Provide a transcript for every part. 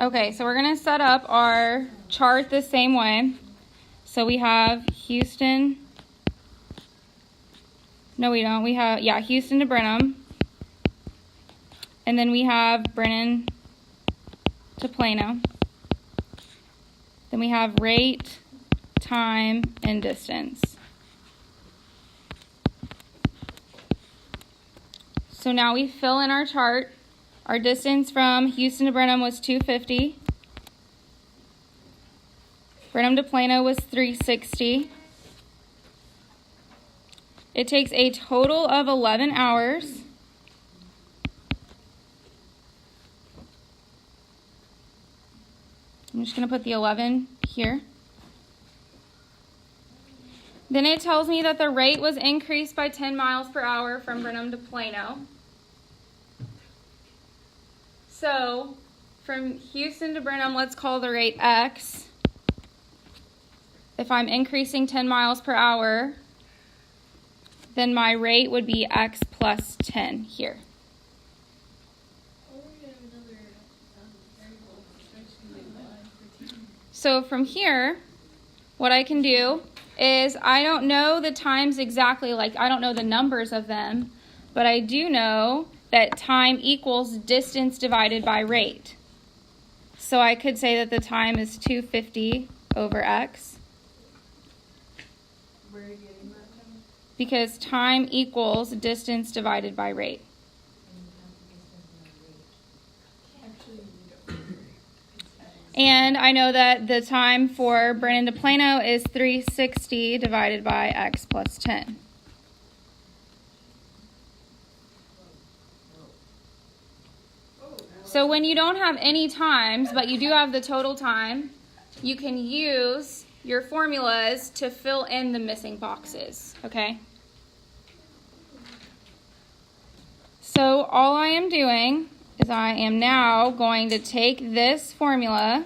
Okay, so we're going to set up our chart the same way. So we have Houston. No, we don't. We have, Houston to Brenham. And then we have Brennan to Plano. Then we have rate, time, and distance. So now we fill in our chart. Our distance from Houston to Brenham was 250. Brenham to Plano was 360. It takes a total of 11 hours. I'm just going to put the 11 here. Then it tells me that the rate was increased by 10 miles per hour from Brenham to Plano. So from Houston to Brenham, let's call the rate X. If I'm increasing 10 miles per hour, then my rate would be X plus 10 here. So from here, what I can do is I don't know the times exactly, like I don't know the numbers of them, but I do know that time equals distance divided by rate. So I could say that the time is 250 over X. Where are you getting that from? Because time equals distance divided by rate. And I know that the time for Brennan to Plano is 360 divided by X plus 10. So when you don't have any times, but you do have the total time, you can use your formulas to fill in the missing boxes, okay? So all I am doing is I am now going to take this formula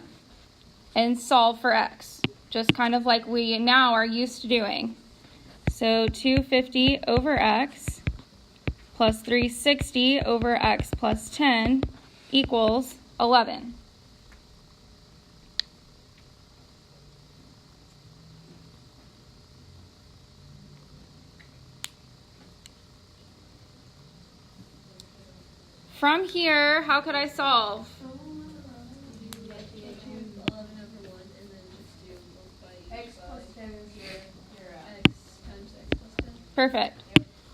and solve for X, just kind of like we now are used to doing. So 250 over X plus 360 over X plus 10 equals 11. From here, how could I solve? Perfect.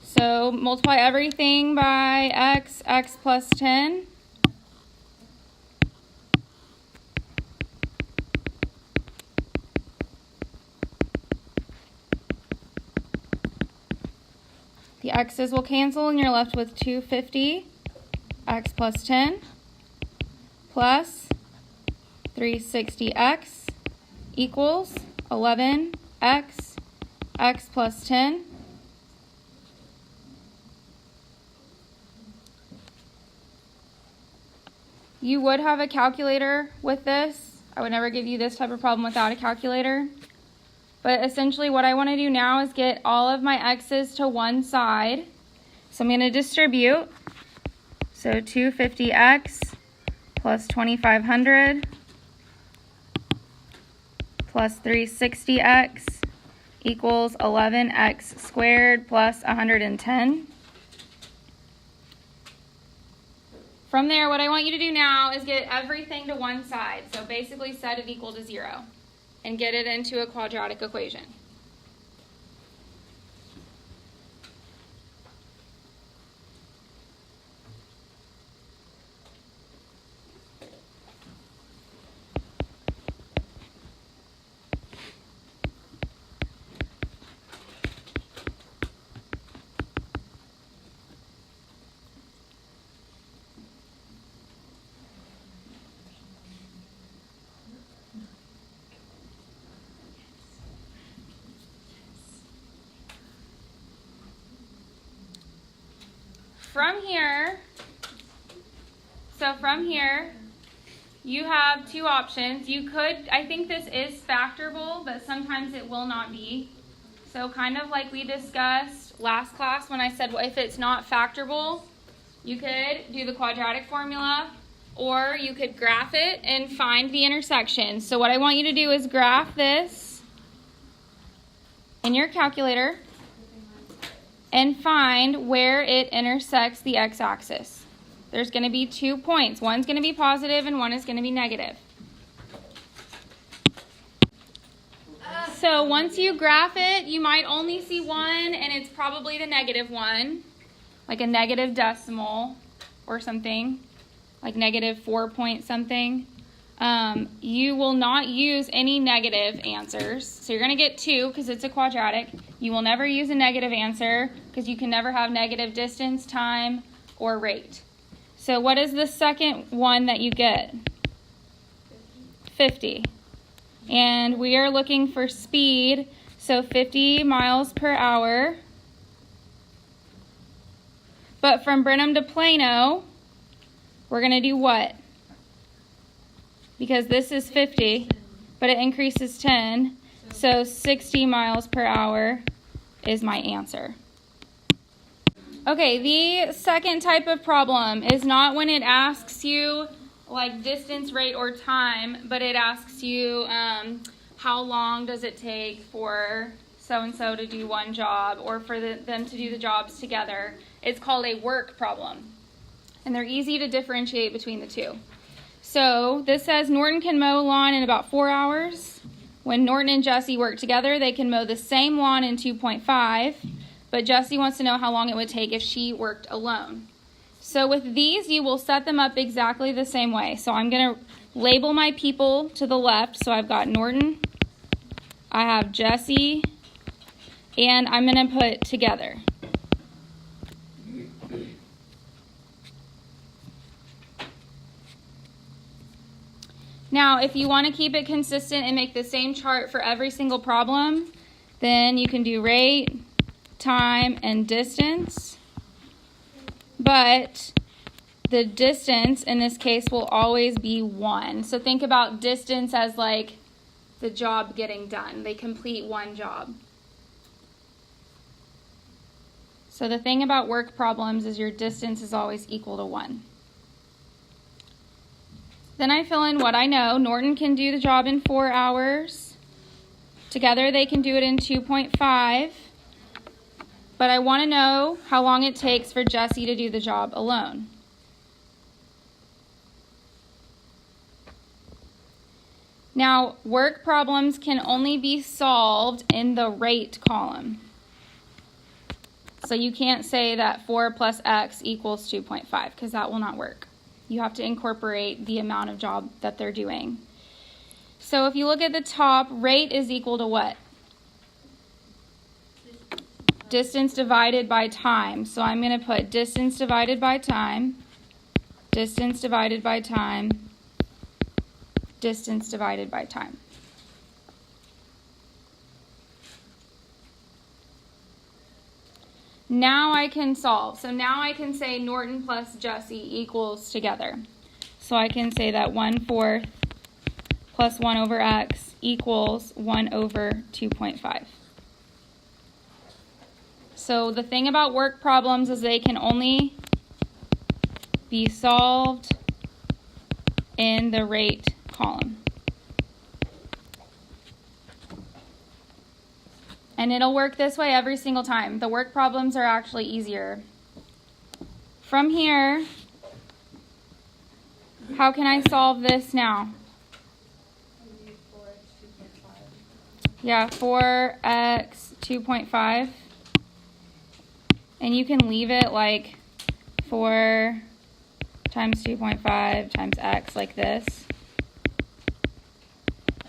So multiply everything by X, X plus 10. The X's will cancel and you're left with 250. X plus 10 plus 360X equals 11X, X plus 10. You would have a calculator with this. I would never give you this type of problem without a calculator. But essentially what I want to do now is get all of my X's to one side. So I'm going to distribute. So 250X plus 2500 plus 360X equals 11X squared plus 110. From there, what I want you to do now is get everything to one side. So basically set it equal to 0 and get it into a quadratic equation. From here, you have two options. You could, I think this is factorable, but sometimes it will not be. So kind of like we discussed last class when I said, well, if it's not factorable, you could do the quadratic formula. or you could graph it and find the intersection. So what I want you to do is graph this in your calculator and find where it intersects the x-axis. There's going to be 2 points. One's going to be positive and one is going to be negative. So once you graph it, you might only see one, and it's probably the negative one, like a negative decimal or something, like negative 4 point something. You will not use any negative answers. So you're going to get 2 because it's a quadratic. You will never use a negative answer because you can never have negative distance, time, or rate. So what is the second one that you get? 50. And we are looking for speed, so 50 miles per hour. But from Brenham to Plano, we're going to do what? Because this is 50, but it increases 10, so 60 miles per hour is my answer. Okay, the second type of problem is not when it asks you like distance, rate, or time, but it asks you how long does it take for so-and-so to do one job or for them to do the jobs together. It's called a work problem, and they're easy to differentiate between the two. So this says Norton can mow lawn in about 4 hours. When Norton and Jesse work together, they can mow the same lawn in 2.5, but Jesse wants to know how long it would take if she worked alone. So with these, you will set them up exactly the same way. So I'm going to label my people to the left. So I've got Norton, I have Jesse, and I'm going to put together. Now, if you want to keep it consistent and make the same chart for every single problem, then you can do rate, time, and distance. But the distance in this case will always be 1. So think about distance as like the job getting done. They complete one job. So the thing about work problems is your distance is always equal to 1. Then I fill in what I know. Norton can do the job in 4 hours. Together they can do it in 2.5. But I want to know how long it takes for Jesse to do the job alone. Now, work problems can only be solved in the rate column. So you can't say that 4 plus x equals 2.5 because that will not work. You have to incorporate the amount of job that they're doing. So if you look at the top, rate is equal to what? Distance divided by time. So I'm going to put distance divided by time, distance divided by time, distance divided by time. Now I can solve. So now I can say Norton plus Jesse equals together. So I can say that 1/4 plus 1 over x equals 1 over 2.5. So the thing about work problems is they can only be solved in the rate column. And it'll work this way every single time. The work problems are actually easier. From here, how can I solve this now? Yeah, 4x 2.5. And you can leave it like 4 times 2.5 times x like this.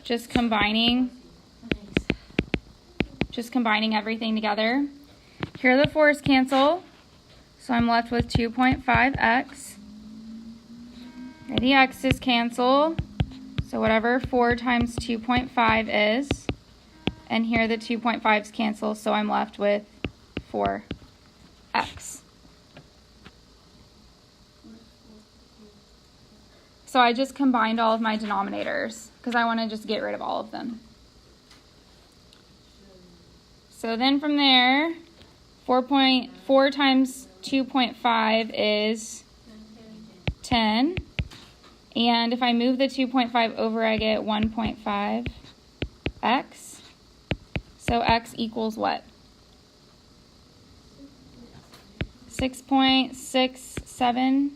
Just combining everything together. Here the 4's cancel, so I'm left with 2.5x. Here the x's cancel, so whatever 4 times 2.5 is. And here the 2.5's cancel, so I'm left with 4x. So I just combined all of my denominators because I want to just get rid of all of them. So then from there, 4 times 2.5 is 10. And if I move the 2.5 over, I get 1.5x. So x equals what? 6.67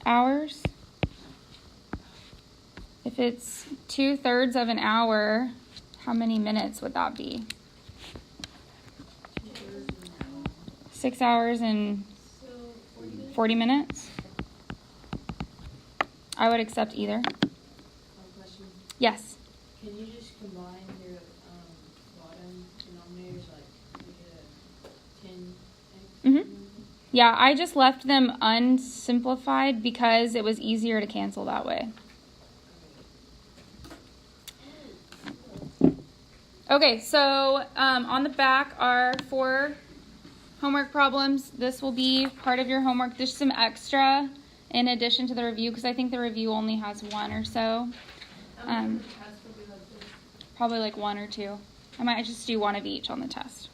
hours. If it's 2/3 of an hour, how many minutes would that be? 6 hours and 40 minutes? I would accept either. Question. Yes. Can you just combine your bottom denominators, like make it a 10x? Yeah, I just left them unsimplified because it was easier to cancel that way. Okay, so on the back are 4 homework problems. This will be part of your homework. There's some extra in addition to the review because I think the review only has 1 or so. Probably like 1 or 2. I might just do 1 of each on the test.